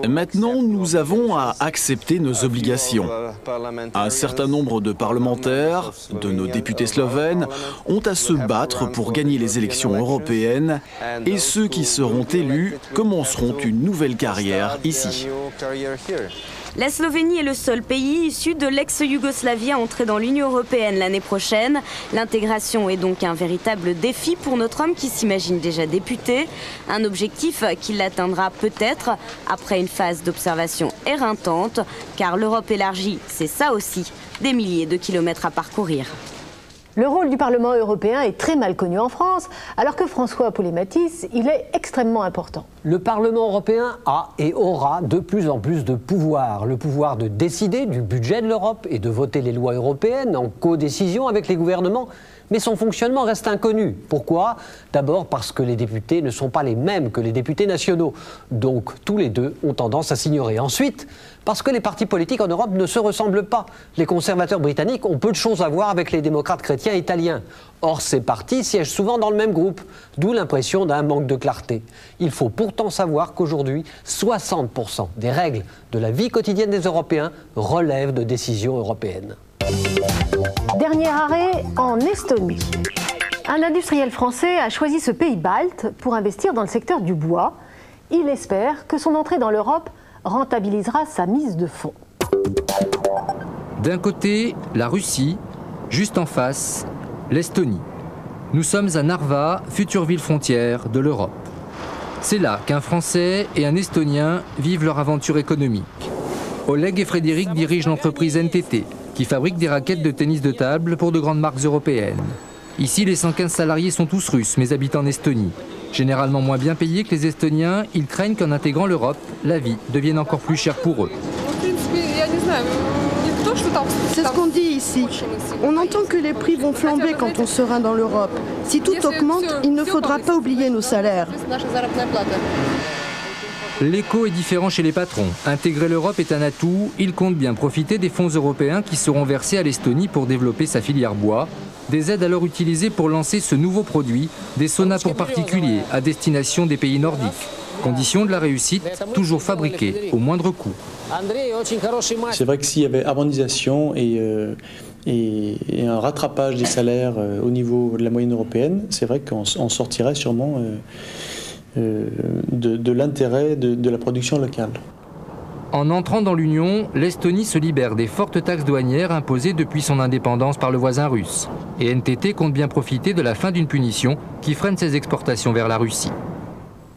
Maintenant, nous avons à accepter nos obligations. Un certain nombre de parlementaires, de nos députés slovènes, ont à se battre pour gagner les élections européennes et ceux qui seront élus commenceront une nouvelle carrière ici. La Slovénie est le seul pays issu de l'ex-Yougoslavie à entrer dans l'Union européenne l'année prochaine. L'intégration est donc un véritable défi pour notre homme qui s'imagine déjà député. Un objectif qu'il atteindra peut-être après une phase d'observation éreintante, car l'Europe élargie, c'est ça aussi, des milliers de kilomètres à parcourir. Le rôle du Parlement européen est très mal connu en France, alors que François Poulet-Matisse, il est extrêmement important. Le Parlement européen a et aura de plus en plus de pouvoir. Le pouvoir de décider du budget de l'Europe et de voter les lois européennes en codécision avec les gouvernements. Mais son fonctionnement reste inconnu. Pourquoi? D'abord parce que les députés ne sont pas les mêmes que les députés nationaux. Donc tous les deux ont tendance à s'ignorer. Ensuite, parce que les partis politiques en Europe ne se ressemblent pas. Les conservateurs britanniques ont peu de choses à voir avec les démocrates chrétiens italiens. Or, ces partis siègent souvent dans le même groupe, d'où l'impression d'un manque de clarté. Il faut pourtant savoir qu'aujourd'hui, 60% des règles de la vie quotidienne des Européens relèvent de décisions européennes. Dernier arrêt en Estonie. Un industriel français a choisi ce pays balte pour investir dans le secteur du bois. Il espère que son entrée dans l'Europe rentabilisera sa mise de fonds. D'un côté, la Russie, juste en face, l'Estonie. Nous sommes à Narva, future ville frontière de l'Europe. C'est là qu'un Français et un Estonien vivent leur aventure économique. Oleg et Frédéric dirigent l'entreprise NTT, qui fabrique des raquettes de tennis de table pour de grandes marques européennes. Ici, les 115 salariés sont tous russes, mais habitent en Estonie. Généralement moins bien payés que les Estoniens, ils craignent qu'en intégrant l'Europe, la vie devienne encore plus chère pour eux. C'est ce qu'on dit ici. On entend que les prix vont flamber quand on sera dans l'Europe. Si tout augmente, il ne faudra pas oublier nos salaires. L'écho est différent chez les patrons. Intégrer l'Europe est un atout. Ils comptent bien profiter des fonds européens qui seront versés à l'Estonie pour développer sa filière bois. Des aides alors utilisées pour lancer ce nouveau produit, des saunas pour particuliers à destination des pays nordiques. Condition de la réussite, toujours fabriqués au moindre coût. C'est vrai que s'il y avait harmonisation et un rattrapage des salaires au niveau de la moyenne européenne, c'est vrai qu'on sortirait sûrement de l'intérêt de la production locale. En entrant dans l'Union, l'Estonie se libère des fortes taxes douanières imposées depuis son indépendance par le voisin russe. Et NTT compte bien profiter de la fin d'une punition qui freine ses exportations vers la Russie.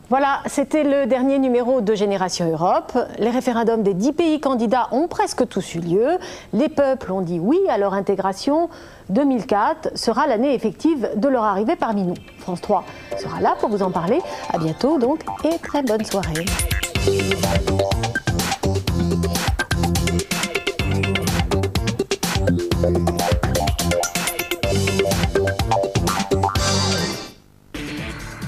Voilà, c'était le dernier numéro de Génération Europe. Les référendums des 10 pays candidats ont presque tous eu lieu. Les peuples ont dit oui à leur intégration. 2004 sera l'année effective de leur arrivée parmi nous. France 3 sera là pour vous en parler. À bientôt donc et très bonne soirée.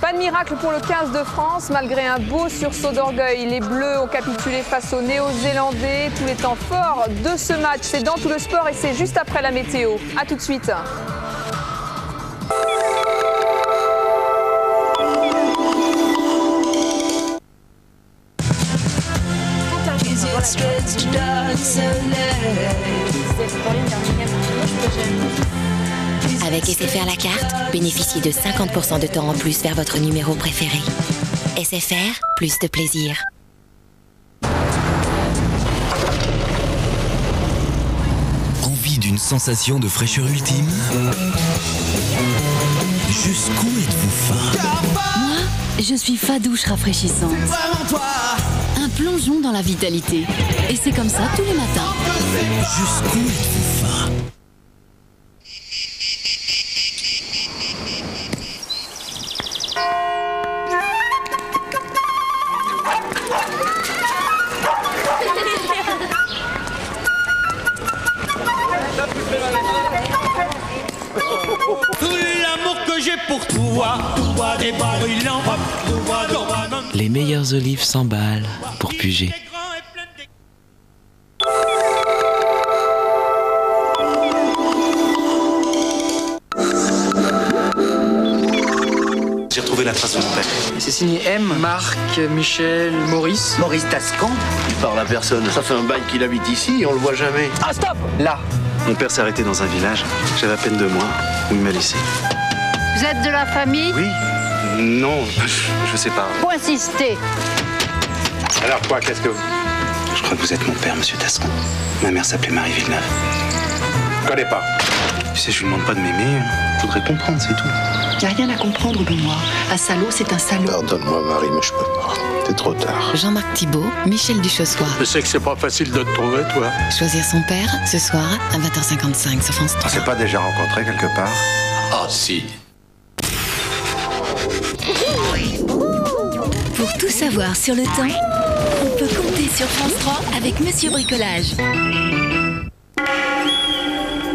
Pas de miracle pour le 15 de France, malgré un beau sursaut d'orgueil. Les Bleus ont capitulé face aux Néo-Zélandais. Tous les temps forts de ce match, c'est dans Tout le sport et c'est juste après la météo. A tout de suite. Avec SFR la carte, bénéficiez de 50% de temps en plus vers votre numéro préféré. SFR, plus de plaisir. Envie d'une sensation de fraîcheur ultime? Jusqu'où êtes-vous fin? Moi, je suis fadouche rafraîchissante. Un plongeon dans la vitalité. Et c'est comme ça tous les matins. Jusqu'où êtes-vous fin? Les meilleures olives s'emballent pour Puget. J'ai retrouvé retrouver la trace de mon père. C'est signé M, Marc, Michel, Maurice. Maurice Tascan. Il parle à personne. Ça fait un bail qu'il habite ici et on le voit jamais. Ah, stop! Là. Mon père s'est arrêté dans un village. J'avais à peine 2 mois où il m'a laissé. Vous êtes de la famille? Oui. Non, je sais pas. Faut insister. Alors quoi, qu'est-ce que vous... Je crois que vous êtes mon père, monsieur Tascan. Ma mère s'appelait Marie Villeneuve. Je connais pas. Tu sais, je lui demande pas de m'aimer. Je voudrais comprendre, c'est tout. Y a rien à comprendre, Benoît. Un salaud, c'est un salaud. Pardonne-moi, Marie, mais je peux pas. C'est trop tard. Jean-Marc Thibault, Michel Duchossois. Je sais que c'est pas facile de te trouver, toi. Choisir son père, ce soir, à 20h55 sur France 3. On s'est pas déjà rencontrés quelque part? Ah, si. Pour tout savoir sur le temps, on peut compter sur France 3 avec Monsieur Bricolage.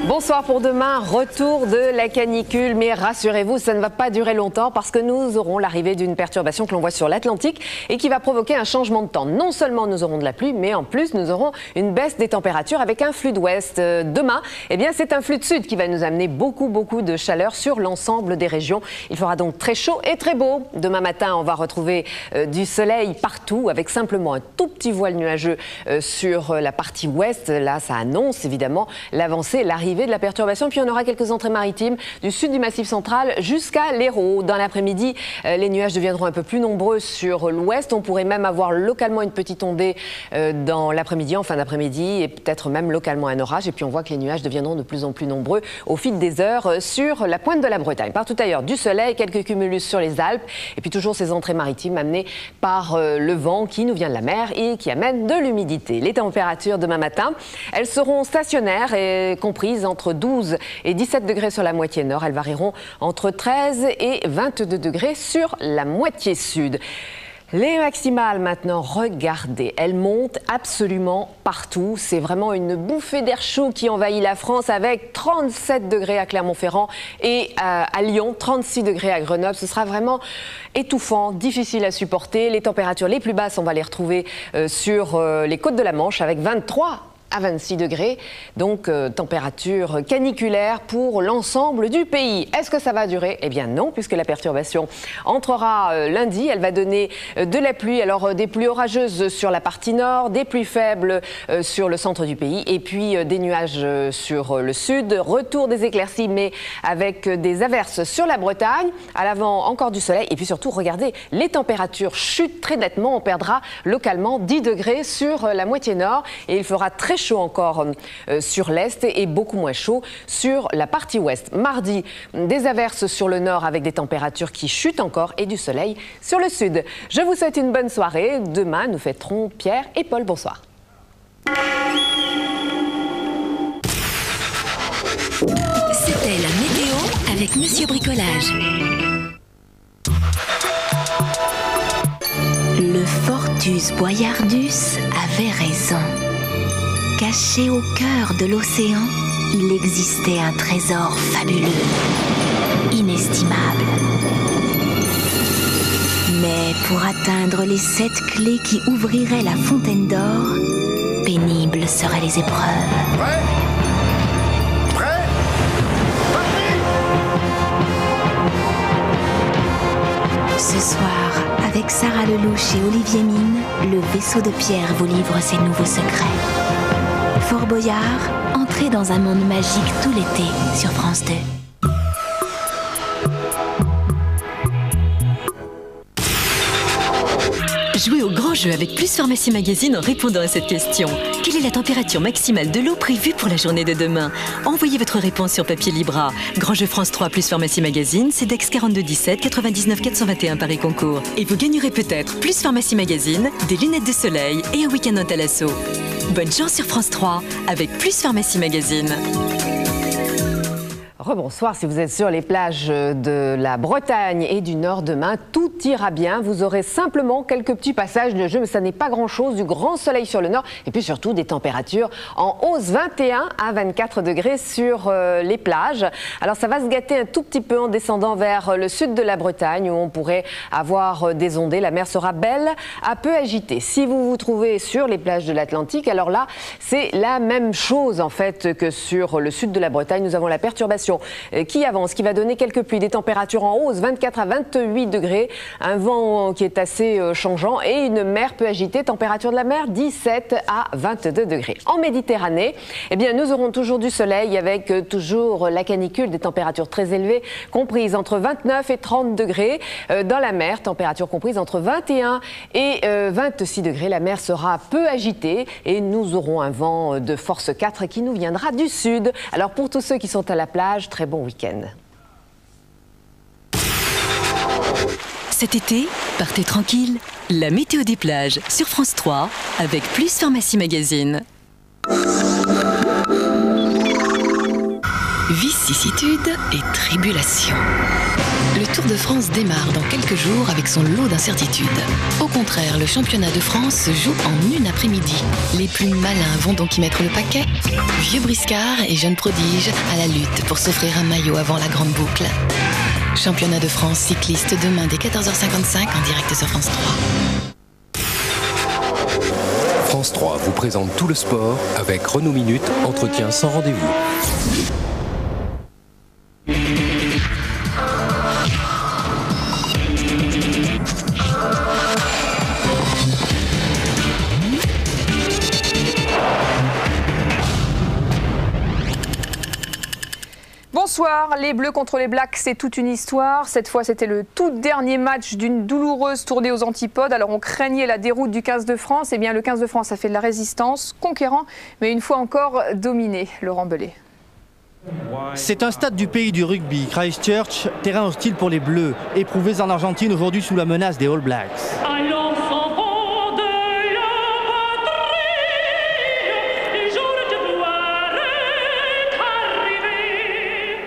Bonsoir pour demain, retour de la canicule, mais rassurez-vous, ça ne va pas durer longtemps parce que nous aurons l'arrivée d'une perturbation que l'on voit sur l'Atlantique et qui va provoquer un changement de temps. Non seulement nous aurons de la pluie, mais en plus nous aurons une baisse des températures avec un flux d'ouest. Demain, eh bien, c'est un flux de sud qui va nous amener beaucoup de chaleur sur l'ensemble des régions. Il fera donc très chaud et très beau. Demain matin, on va retrouver du soleil partout avec simplement un tout petit voile nuageux sur la partie ouest. Là, ça annonce évidemment l'avancée, l'arrivée de la perturbation, puis on aura quelques entrées maritimes du sud du Massif central jusqu'à l'Hérault. Dans l'après-midi, les nuages deviendront un peu plus nombreux sur l'ouest. On pourrait même avoir localement une petite ondée dans l'après-midi, en fin d'après-midi, et peut-être même localement un orage. Et puis on voit que les nuages deviendront de plus en plus nombreux au fil des heures sur la pointe de la Bretagne. Partout ailleurs, du soleil, quelques cumulus sur les Alpes, et puis toujours ces entrées maritimes amenées par le vent qui nous vient de la mer et qui amène de l'humidité. Les températures demain matin, elles seront stationnaires et comprises entre 12 et 17 degrés sur la moitié nord. Elles varieront entre 13 et 22 degrés sur la moitié sud. Les maximales maintenant, regardez, elles montent absolument partout. C'est vraiment une bouffée d'air chaud qui envahit la France avec 37 degrés à Clermont-Ferrand et à Lyon, 36 degrés à Grenoble. Ce sera vraiment étouffant, difficile à supporter. Les températures les plus basses, on va les retrouver sur les côtes de la Manche avec 23 à 26 degrés, donc température caniculaire pour l'ensemble du pays. Est-ce que ça va durer? Eh bien non, puisque la perturbation entrera lundi. Elle va donner de la pluie, alors des pluies orageuses sur la partie nord, des pluies faibles sur le centre du pays, et puis des nuages sur le sud. Retour des éclaircies, mais avec des averses sur la Bretagne. À l'avant, encore du soleil. Et puis surtout, regardez, les températures chutent très nettement. On perdra localement 10 degrés sur la moitié nord, et il fera très chaud encore sur l'est et beaucoup moins chaud sur la partie ouest. Mardi, des averses sur le nord avec des températures qui chutent encore et du soleil sur le sud. Je vous souhaite une bonne soirée. Demain, nous fêterons Pierre et Paul. Bonsoir. C'était la météo avec Monsieur Bricolage. Le Fortus Boyardus avait raison. Caché au cœur de l'océan, il existait un trésor fabuleux, inestimable. Mais pour atteindre les 7 clés qui ouvriraient la fontaine d'or, pénibles seraient les épreuves. Prêt ? Prêt ? Ce soir, avec Sarah Lelouch et Olivier Mine, le vaisseau de pierre vous livre ses nouveaux secrets. Fort Boyard, entrez dans un monde magique tout l'été sur France 2. Jouez au grand jeu avec Plus Pharmacie Magazine en répondant à cette question. Quelle est la température maximale de l'eau prévue pour la journée de demain? Envoyez votre réponse sur papier Libra. Grand jeu France 3 Plus Pharmacie Magazine, CEDEX 42 17 99 421 Paris Concours. Et vous gagnerez peut-être Plus Pharmacie Magazine, des lunettes de soleil et un week-end en Thalasso. Bonne chance sur France 3 avec Plus Pharmacie Magazine. Rebonsoir, si vous êtes sur les plages de la Bretagne et du Nord demain, tout ira bien. Vous aurez simplement quelques petits passages de jeu, mais ça n'est pas grand-chose. Du grand soleil sur le Nord et puis surtout des températures en hausse, 21 à 24 degrés sur les plages. Alors ça va se gâter un tout petit peu en descendant vers le sud de la Bretagne où on pourrait avoir des ondées. La mer sera belle, un peu agitée. Si vous vous trouvez sur les plages de l'Atlantique, alors là, c'est la même chose en fait que sur le sud de la Bretagne. Nous avons la perturbation circulation qui avance, qui va donner quelques pluies, des températures en hausse, 24 à 28 degrés, un vent qui est assez changeant et une mer peu agitée, température de la mer 17 à 22 degrés. En Méditerranée, eh bien, nous aurons toujours du soleil avec toujours la canicule, des températures très élevées, comprises entre 29 et 30 degrés. Dans la mer, température comprise entre 21 et 26 degrés. La mer sera peu agitée et nous aurons un vent de force 4 qui nous viendra du sud. Alors pour tous ceux qui sont à la plage, très bon week-end. Cet été, partez tranquille. La météo des plages sur France 3 avec Plus Pharmacie Magazine. Vicissitudes et tribulations. Le Tour de France démarre dans quelques jours avec son lot d'incertitudes. Au contraire, le championnat de France se joue en une après-midi. Les plus malins vont donc y mettre le paquet. Vieux briscards et jeunes prodiges à la lutte pour s'offrir un maillot avant la grande boucle. Championnat de France cycliste demain dès 14h55 en direct sur France 3. France 3 vous présente tout le sport avec Renault Minute, entretien sans rendez-vous. Bonsoir, les Bleus contre les Blacks, c'est toute une histoire. Cette fois, c'était le tout dernier match d'une douloureuse tournée aux antipodes. Alors, on craignait la déroute du 15 de France. Eh bien, le 15 de France a fait de la résistance, conquérant, mais une fois encore dominé. Laurent Belay. C'est un stade du pays du rugby, Christchurch, terrain hostile pour les Bleus, éprouvés en Argentine aujourd'hui sous la menace des All Blacks.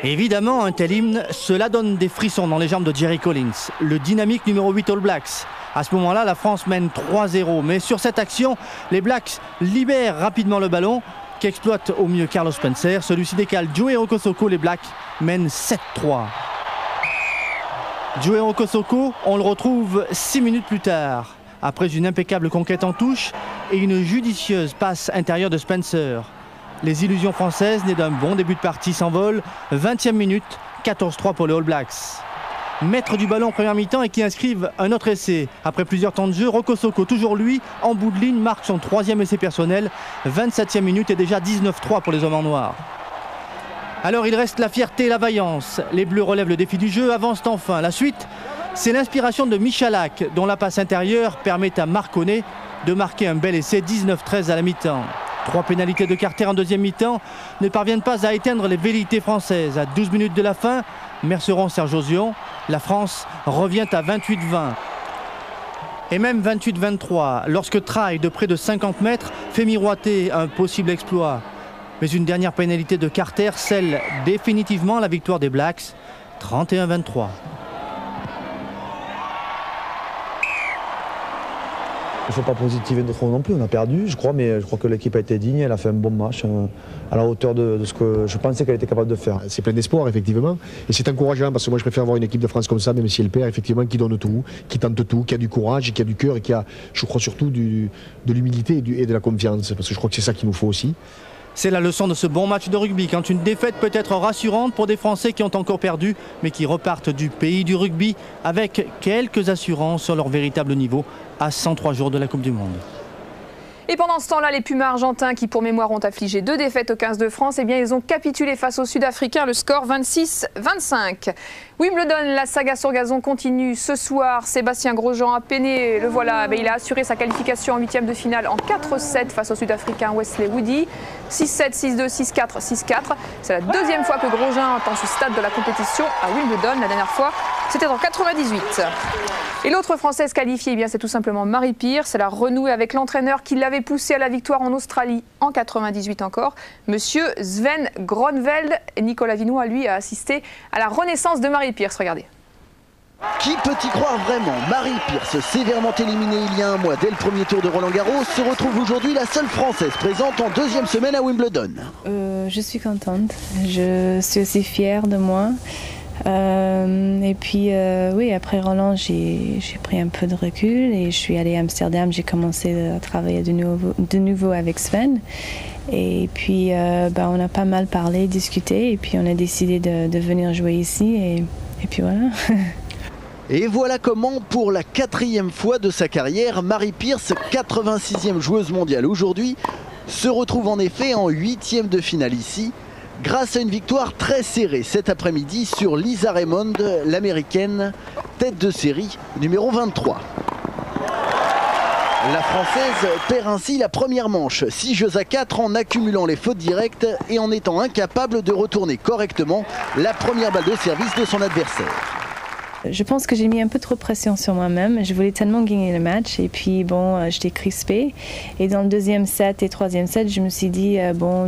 Évidemment, un tel hymne, cela donne des frissons dans les jambes de Jerry Collins, le dynamique numéro 8 All Blacks. À ce moment-là, la France mène 3-0. Mais sur cette action, les Blacks libèrent rapidement le ballon, qu'exploite au mieux Carlos Spencer. Celui-ci décale Joe Okosoko, les Blacks mènent 7-3. Joe Okosoko, on le retrouve 6 minutes plus tard, après une impeccable conquête en touche et une judicieuse passe intérieure de Spencer. Les illusions françaises, nées d'un bon début de partie, s'envolent. 20e minute, 14-3 pour les All Blacks. Maître du ballon en première mi-temps et qui inscrivent un autre essai. Après plusieurs temps de jeu, Okosoko, toujours lui, en bout de ligne, marque son 3e essai personnel. 27e minute et déjà 19-3 pour les hommes en noir. Alors il reste la fierté et la vaillance. Les Bleus relèvent le défi du jeu, avancent enfin. La suite, c'est l'inspiration de Michalak, dont la passe intérieure permet à Marconnet de marquer un bel essai, 19-13 à la mi-temps. 3 pénalités de Carter en deuxième mi-temps ne parviennent pas à éteindre les velléités françaises. À 12 minutes de la fin, Merceron-Serge Zion, la France revient à 28-20. Et même 28-23, lorsque Traille, de près de 50 mètres, fait miroiter un possible exploit. Mais une dernière pénalité de Carter scelle définitivement la victoire des Blacks, 31-23. Il ne faut pas positiver trop non plus, on a perdu je crois, mais je crois que l'équipe a été digne, elle a fait un bon match à la hauteur de ce que je pensais qu'elle était capable de faire. C'est plein d'espoir effectivement, et c'est encourageant parce que moi je préfère avoir une équipe de France comme ça, même si elle perd, effectivement, qui donne tout, qui tente tout, qui a du courage, qui a du cœur et qui a, je crois surtout, de l'humilité et de la confiance, parce que je crois que c'est ça qu'il nous faut aussi. C'est la leçon de ce bon match de rugby, quand une défaite peut être rassurante pour des Français qui ont encore perdu, mais qui repartent du pays du rugby avec quelques assurances sur leur véritable niveau à 103 jours de la Coupe du Monde. Et pendant ce temps-là, les Pumas argentins, qui pour mémoire ont affligé 2 défaites au 15 de France, eh bien ils ont capitulé face aux Sud-Africains, le score 26-25. Wimbledon, la saga sur gazon continue ce soir. Sébastien Grosjean a peiné, le voilà, il a assuré sa qualification en 8e de finale en 4-7 face au Sud-Africain Wesley Woody. 6-7, 6-2, 6-4, 6-4. C'est la deuxième fois que Grosjean atteint ce stade de la compétition à Wimbledon. La dernière fois, c'était en 98. Et l'autre Française qualifiée, eh bien c'est tout simplement Marie Pierce. Elle a renoué avec l'entraîneur qui l'avait poussée à la victoire en Australie en 98 encore, monsieur Sven Gronveld. Et Nicolas Vinois, lui, a assisté à la renaissance de Marie Pierce. Regardez. Qui peut y croire vraiment? Marie Pierce, sévèrement éliminée il y a un mois dès le premier tour de Roland-Garros, se retrouve aujourd'hui la seule Française présente en 2e semaine à Wimbledon. Je suis contente, je suis aussi fière de moi. Et puis oui, après Roland, j'ai pris un peu de recul et je suis allée à Amsterdam, j'ai commencé à travailler de nouveau avec Sven. Et puis on a pas mal parlé, discuté, et puis on a décidé de venir jouer ici, et puis voilà. Et voilà comment, pour la 4e fois de sa carrière, Mary Pierce, 86e joueuse mondiale aujourd'hui, se retrouve en effet en 8e de finale ici, grâce à une victoire très serrée cet après-midi sur Lisa Raymond, l'américaine, tête de série numéro 23. La Française perd ainsi la première manche, 6-4 en accumulant les fautes directes et en étant incapable de retourner correctement la première balle de service de son adversaire. Je pense que j'ai mis un peu trop de pression sur moi-même. Je voulais tellement gagner le match et puis j'étais crispée. Et dans le 2e set et 3e set, je me suis dit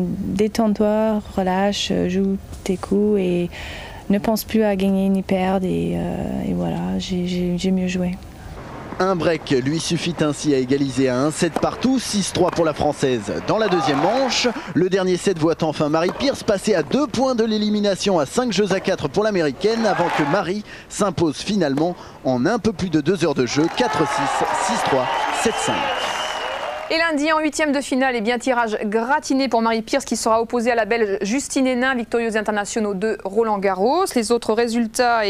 détends-toi, relâche, joue tes coups et ne pense plus à gagner ni perdre. Et voilà, j'ai mieux joué. Un break lui suffit ainsi à égaliser à 1-7 partout, 6-3 pour la Française. Dans la 2e manche, le dernier set voit enfin Mary Pierce passer à 2 points de l'élimination à 5-4 pour l'américaine avant que Mary s'impose finalement en un peu plus de 2 heures de jeu, 4-6, 6-3, 7-5. Et lundi, en 8e de finale, tirage gratiné pour Mary Pierce qui sera opposée à la Belge Justine Henin, victorieuse internationale de Roland-Garros. Les autres résultats,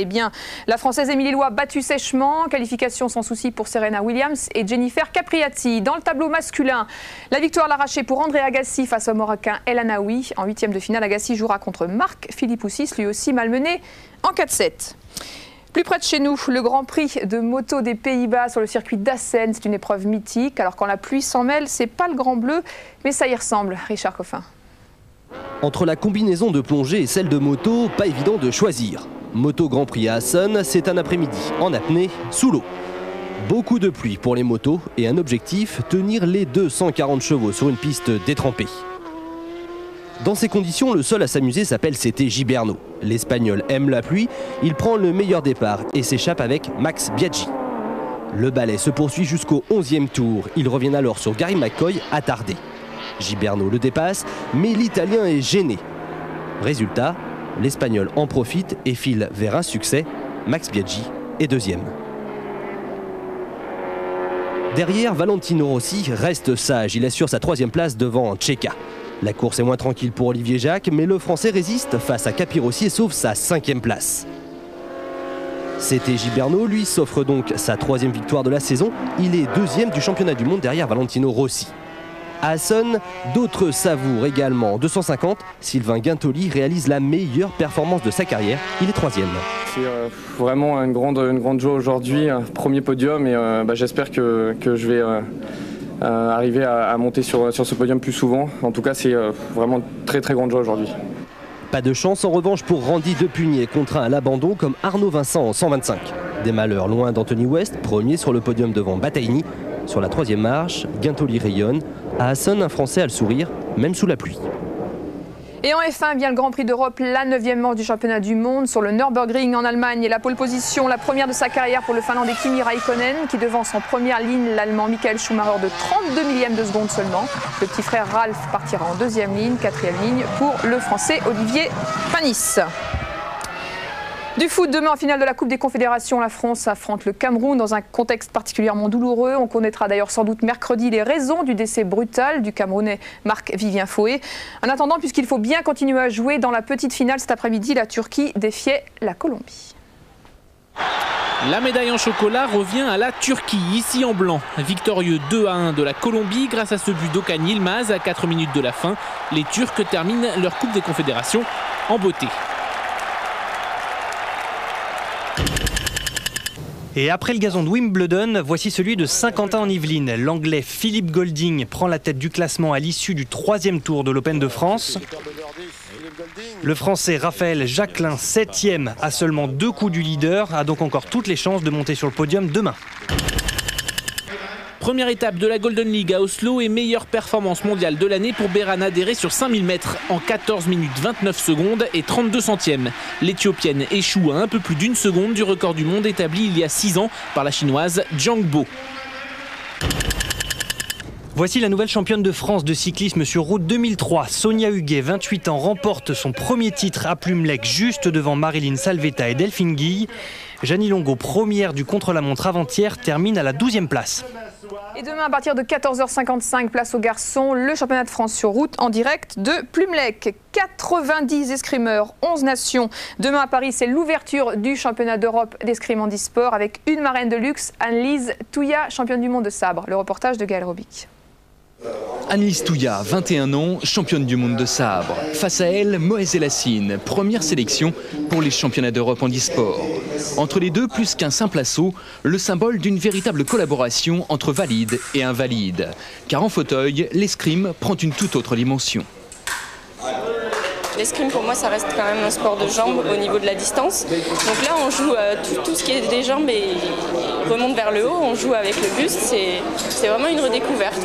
la Française Émilie Loit battue sèchement, qualification sans souci pour Serena Williams et Jennifer Capriati. Dans le tableau masculin, la victoire l'arrachée pour André Agassi face au Marocain El Anaoui. En 8e de finale, Agassi jouera contre Marc Philippoussis, lui aussi malmené en 4-7. Plus près de chez nous, le Grand Prix de moto des Pays-Bas sur le circuit d'Assen, c'est une épreuve mythique. Alors quand la pluie s'en mêle, c'est pas le Grand Bleu, mais ça y ressemble. Richard Coffin. Entre la combinaison de plongée et celle de moto, pas évident de choisir. Moto Grand Prix à Assen, c'est un après-midi en apnée, sous l'eau. Beaucoup de pluie pour les motos et un objectif, tenir les 240 chevaux sur une piste détrempée. Dans ces conditions, le seul à s'amuser s'appelle CT Giberno. L'Espagnol aime la pluie, il prend le meilleur départ et s'échappe avec Max Biaggi. Le ballet se poursuit jusqu'au 11e tour. Il revient alors sur Gary McCoy, attardé. Giberno le dépasse, mais l'Italien est gêné. Résultat, l'Espagnol en profite et file vers un succès. Max Biaggi est 2e. Derrière, Valentino Rossi reste sage. Il assure sa 3e place devant Checa. La course est moins tranquille pour Olivier Jacques, mais le Français résiste face à Capirossi et sauve sa 5e place. CT Giberno, lui, s'offre donc sa 3e victoire de la saison. Il est 2e du championnat du monde derrière Valentino Rossi. À Assen, d'autres savourent également. 250, Sylvain Guintoli réalise la meilleure performance de sa carrière. Il est 3e. C'est vraiment une grande joie aujourd'hui. Premier podium et j'espère que je vais arriver à monter sur ce podium plus souvent. En tout cas, c'est vraiment très grande joie aujourd'hui. Pas de chance en revanche pour Randy Depugné, contraint à l'abandon comme Arnaud Vincent en 125. Des malheurs loin d'Anthony West, premier sur le podium devant Battaini. Sur la 3e marche, Guintoli rayonne. À Assen, un Français a le sourire, même sous la pluie. Et en F1, le Grand Prix d'Europe, la 9e manche du championnat du monde sur le Nürburgring en Allemagne. Et la pole position, la première de sa carrière pour le Finlandais Kimi Raikkonen, qui devance en première ligne l'Allemand Michael Schumacher de 32 millièmes de seconde seulement. Le petit frère Ralf partira en 2e ligne, 4e ligne pour le Français Olivier Panis. Du foot, demain en finale de la Coupe des Confédérations, la France affronte le Cameroun dans un contexte particulièrement douloureux. On connaîtra d'ailleurs sans doute mercredi les raisons du décès brutal du Camerounais Marc-Vivien Foé. En attendant, puisqu'il faut bien continuer à jouer dans la petite finale cet après-midi, la Turquie défiait la Colombie. La médaille en chocolat revient à la Turquie, ici en blanc. Victorieux 2-1 de la Colombie grâce à ce but d'Okan Yilmaz à 4 minutes de la fin. Les Turcs terminent leur Coupe des Confédérations en beauté. Et après le gazon de Wimbledon, voici celui de Saint-Quentin-en-Yvelines. L'Anglais Philippe Golding prend la tête du classement à l'issue du 3e tour de l'Open de France. Le Français Raphaël Jacquelin, 7e, à seulement 2 coups du leader, a donc encore toutes les chances de monter sur le podium demain. Première étape de la Golden League à Oslo et meilleure performance mondiale de l'année pour Beran Adere sur 5000 mètres en 14 minutes 29 secondes et 32 centièmes. L'Éthiopienne échoue à un peu plus d'1 seconde du record du monde établi il y a 6 ans par la Chinoise Jiang Bo. Voici la nouvelle championne de France de cyclisme sur route 2003. Sonia Huguet, 28 ans, remporte son premier titre à Plumelec juste devant Marilyn Salvetta et Delphine Guille. Jeannie Longo, première du contre-la-montre avant-hier, termine à la 12e place. Et demain, à partir de 14h55, place aux garçons, le championnat de France sur route en direct de Plumelec. 90 escrimeurs, 11 nations. Demain à Paris, c'est l'ouverture du championnat d'Europe d'escrime handisport avec une marraine de luxe, Annelise Touya, championne du monde de sabre. Le reportage de Gaël Robic. Annelise Touya, 21 ans, championne du monde de sabre. Face à elle, Moez Elassine, première sélection pour les championnats d'Europe handisport. Entre les deux, plus qu'un simple assaut, le symbole d'une véritable collaboration entre valides et invalides. Car en fauteuil, l'escrime prend une toute autre dimension. L'escrime pour moi ça reste quand même un sport de jambes au niveau de la distance. Donc là on joue tout ce qui est des jambes et remonte vers le haut, on joue avec le buste, c'est vraiment une redécouverte.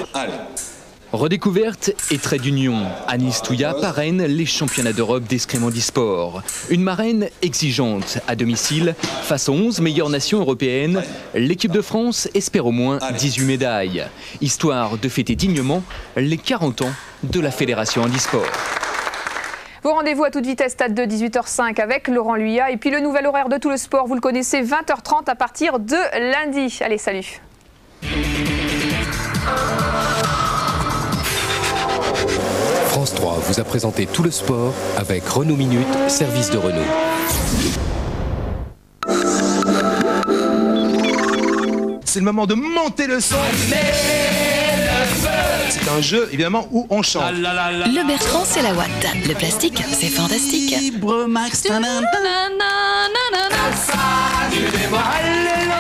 Redécouverte et trait d'union, Annelise Touya parraine les championnats d'Europe d'escrime handisport. Une marraine exigeante à domicile, face aux 11 meilleures nations européennes, l'équipe de France espère au moins 18 médailles. Histoire de fêter dignement les 40 ans de la Fédération handisport. Vos rendez-vous à toute vitesse, stade de 18h05 avec Laurent Luyat. Et puis le nouvel horaire de Tout le Sport, vous le connaissez, 20h30 à partir de lundi. Allez, salut. France 3 vous a présenté Tout le Sport avec Renault Minute, service de Renault. C'est le moment de monter le son. C'est un jeu, évidemment, où on chante. Le Bertrand, c'est la Watt. Le plastique, c'est fantastique.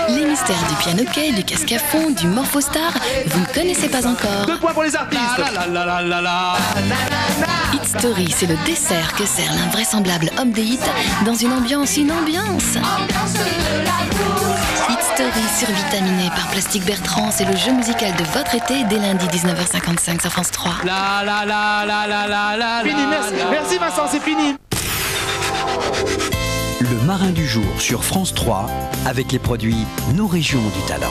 Les mystères du piano-quai, du casque à fond, du Morphostar, vous ne connaissez pas encore. 2 points pour les artistes. Hit Story, c'est le dessert que sert l'invraisemblable homme des hits dans une ambiance. Hit Story survitaminé par Plastique Bertrand, c'est le jeu musical de votre été dès lundi 19h55 sur France 3. Fini, merci Vincent, c'est fini. Le marin du jour sur France 3 avec les produits Nos Régions du Talent.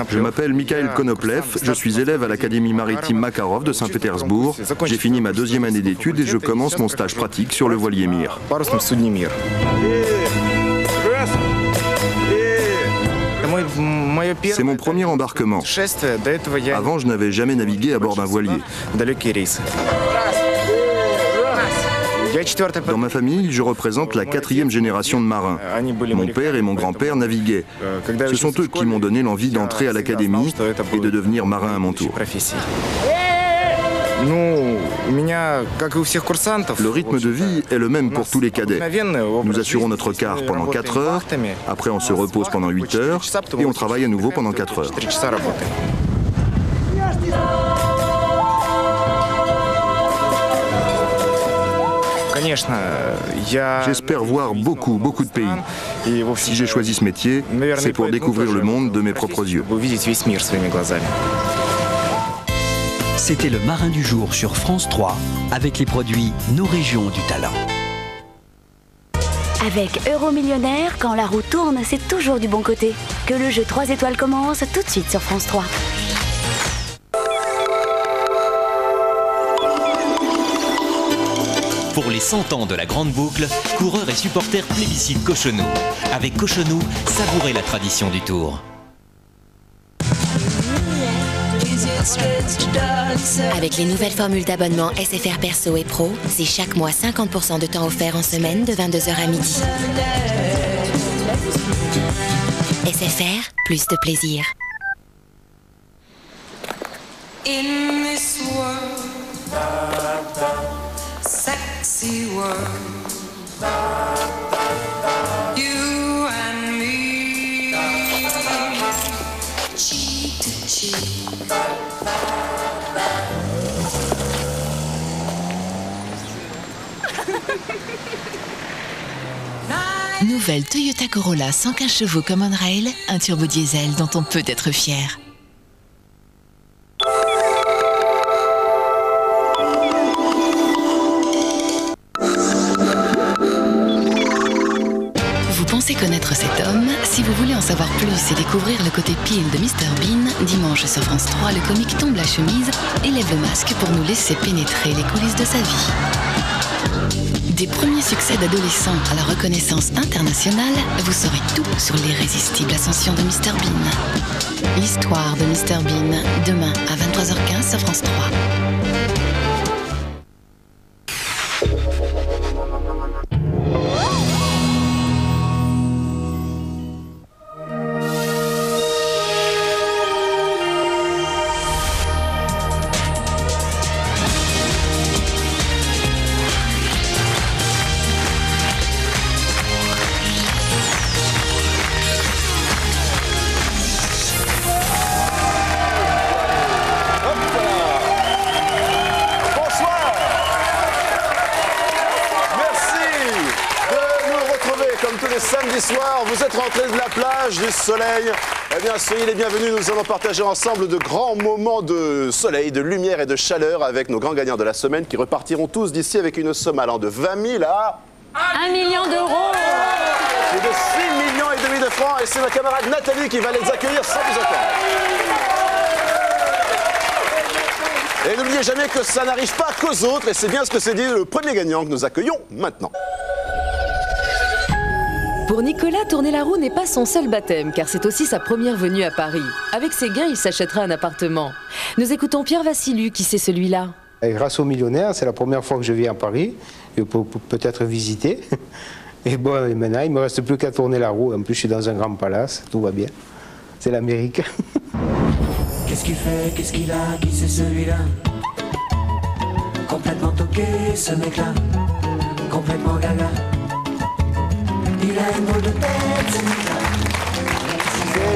Je m'appelle Mikhail Konoplev, je suis élève à l'Académie maritime Makarov de Saint-Pétersbourg. J'ai fini ma 2e année d'études et je commence mon stage pratique sur le voilier Mir. C'est mon premier embarquement. Avant, je n'avais jamais navigué à bord d'un voilier. Dans ma famille, je représente la 4e génération de marins. Mon père et mon grand-père naviguaient. Ce sont eux qui m'ont donné l'envie d'entrer à l'académie et de devenir marin à mon tour. Le rythme de vie est le même pour tous les cadets. Nous assurons notre quart pendant 4 heures, après on se repose pendant 8 heures et on travaille à nouveau pendant 4 heures. J'espère voir beaucoup de pays. Si j'ai choisi ce métier, c'est pour découvrir le monde de mes propres yeux. C'était le marin du jour sur France 3 avec les produits Nos Régions du Talent. Avec Euromillionnaire, quand la roue tourne, c'est toujours du bon côté. Que le jeu 3 étoiles commence tout de suite sur France 3. Pour les 100 ans de la Grande Boucle, coureurs et supporters plébiscitent Cochonou. Avec Cochonou, savourez la tradition du Tour. Avec les nouvelles formules d'abonnement SFR Perso et Pro, c'est chaque mois 50% de temps offert en semaine de 22h à midi. SFR, plus de plaisir. In this world, sexy world, you and me, cheek to cheek. Nouvelle Toyota Corolla 115 chevaux Common Rail, un turbo diesel dont on peut être fier. Vous pensez connaître cet homme? Si vous voulez en savoir plus et découvrir le côté pile de Mr Bean, dimanche sur France 3, le comique tombe la chemise et lève le masque pour nous laisser pénétrer les coulisses de sa vie. Des premiers succès d'adolescents à la reconnaissance internationale, vous saurez tout sur l'irrésistible ascension de Mr Bean. L'histoire de Mr Bean, demain à 23h15 sur France 3. Samedi soir, vous êtes rentrés de la plage, du soleil. Eh bien, soyez les bienvenus. Nous allons partager ensemble de grands moments de soleil, de lumière et de chaleur avec nos grands gagnants de la semaine qui repartiront tous d'ici avec une somme allant de 20 000 à 1 million d'euros. Et de 6,5 millions de francs. Et c'est ma camarade Nathalie qui va les accueillir sans plus attendre. Et n'oubliez jamais que ça n'arrive pas qu'aux autres. Et c'est bien ce que s'est dit le premier gagnant que nous accueillons maintenant. Pour Nicolas, tourner la roue n'est pas son seul baptême, car c'est aussi sa première venue à Paris. Avec ses gains, il s'achètera un appartement. Nous écoutons Pierre Vassilu, qui c'est celui-là. Grâce aux millionnaires, c'est la première fois que je viens à Paris, pour peut-être visiter. Et bon, maintenant, il ne me reste plus qu'à tourner la roue. En plus, je suis dans un grand palace, tout va bien. C'est l'Amérique. Qu'est-ce qu'il fait, qu'est-ce qu'il a, qui c'est celui-là? Complètement toqué, ce mec-là. Complètement gaga. Il a une drôle de tête, ce mec-là.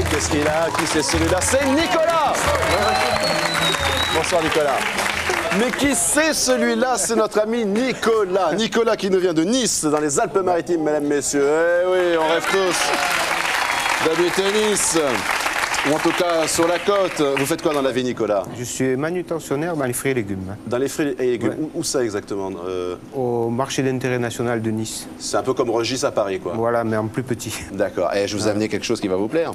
Qu'est-ce qu'il a? Qui c'est celui-là? C'est Nicolas! Bonsoir Nicolas. Mais qui c'est celui-là? C'est notre ami Nicolas. Nicolas qui nous vient de Nice, dans les Alpes-Maritimes, mesdames, messieurs. Eh oui, on rêve tous d'habiter Nice. Ou en tout cas sur la côte. Vous faites quoi dans la vie, Nicolas? Je suis manutentionnaire dans les fruits et légumes. Dans les fruits et légumes, ouais. Où ça exactement? Au marché d'intérêt national de Nice. C'est un peu comme Rungis à Paris, quoi. Voilà, mais en plus petit. D'accord. Et je vous ai amené quelque chose qui va vous plaire.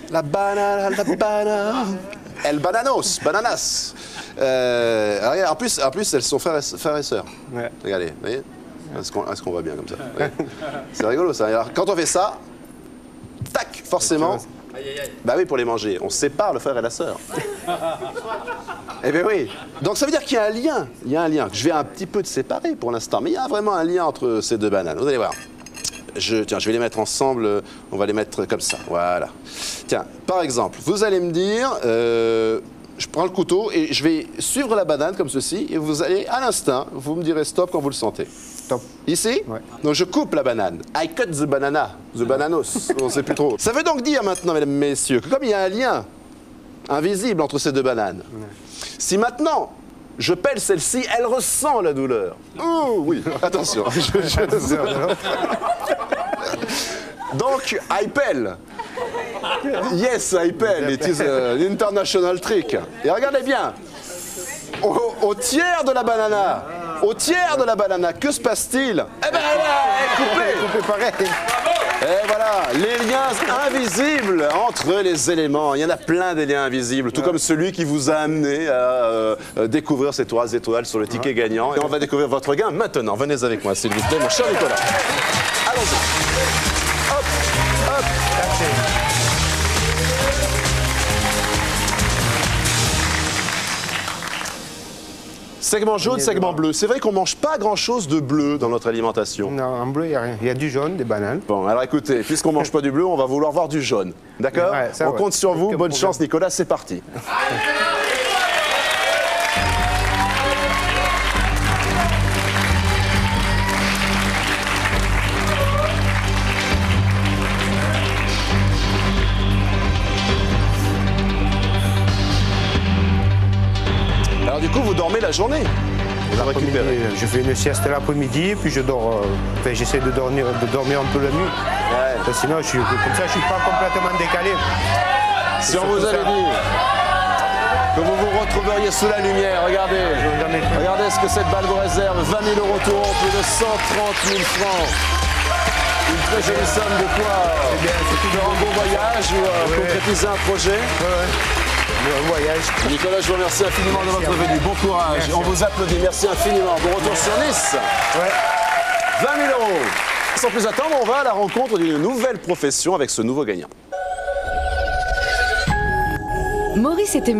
La banane, la banane. El bananos, bananas. En plus, elles sont frères et sœurs. Ouais. Regardez, vous voyez? Est-ce qu'on va bien comme ça? C'est rigolo ça. Alors, quand on fait ça, tac, forcément, bah oui, pour les manger, on sépare le frère et la sœur. Eh bien oui. Donc ça veut dire qu'il y a un lien. Il y a un lien que je vais un petit peu te séparer pour l'instant, mais il y a vraiment un lien entre ces deux bananes. Vous allez voir. Tiens, je vais les mettre ensemble, on va les mettre comme ça, voilà. Tiens, par exemple, vous allez me dire, je prends le couteau et je vais suivre la banane comme ceci, et vous allez, à l'instant, vous me direz stop quand vous le sentez. Stop. Ici? Ouais. Donc je coupe la banane. I cut the banana, the bananos, on ne sait plus trop. Ça veut donc dire maintenant, mesdames, messieurs, que comme il y a un lien invisible entre ces deux bananes, si maintenant, je pèle celle-ci, elle ressent la douleur. Oh oui, attention. Donc, I pèle. Yes, I pèle. It is an international trick. Et regardez bien. Au tiers de la banana. Au tiers de la banana, que se passe-t-il? Eh ben, elle est coupée. Pareil. Et voilà, les liens invisibles entre les éléments. Il y en a plein des liens invisibles, tout comme celui qui vous a amené à découvrir ces 3 étoiles sur le ticket gagnant. Et on va découvrir votre gain maintenant. Venez avec moi, s'il vous plaît, mon cher Nicolas. Allons-y. Hop, hop. Segment jaune, segment bleu. C'est vrai qu'on ne mange pas grand-chose de bleu dans notre alimentation. Non, en bleu, il n'y a rien. Il y a du jaune, des bananes. Bon, alors écoutez, puisqu'on ne mange pas du bleu, on va vouloir voir du jaune. D'accord? Ouais, on compte sur vous. Bonne chance, Nicolas. C'est parti. Alors du coup, vous dormez la journée? Vous récupérez? Je fais une sieste l'après-midi, puis je dors. Enfin, j'essaie de dormir un peu la nuit. Ouais. Sinon, comme ça, je ne suis pas complètement décalé. Si on vous avait dit que vous vous retrouveriez sous la lumière, regardez. Regardez ce que cette balle vous réserve. 20 000 € tout rond, plus de 130 000 francs. Une très jolie somme de quoi? Faire un beau voyage ou concrétiser un projet. Bon voyage. Nicolas, je vous remercie infiniment de votre venue. Bon courage. Merci. On vous applaudit. Merci infiniment. Bon retour sur Nice. 20 000 €. Sans plus attendre, on va à la rencontre d'une nouvelle profession avec ce nouveau gagnant. Maurice était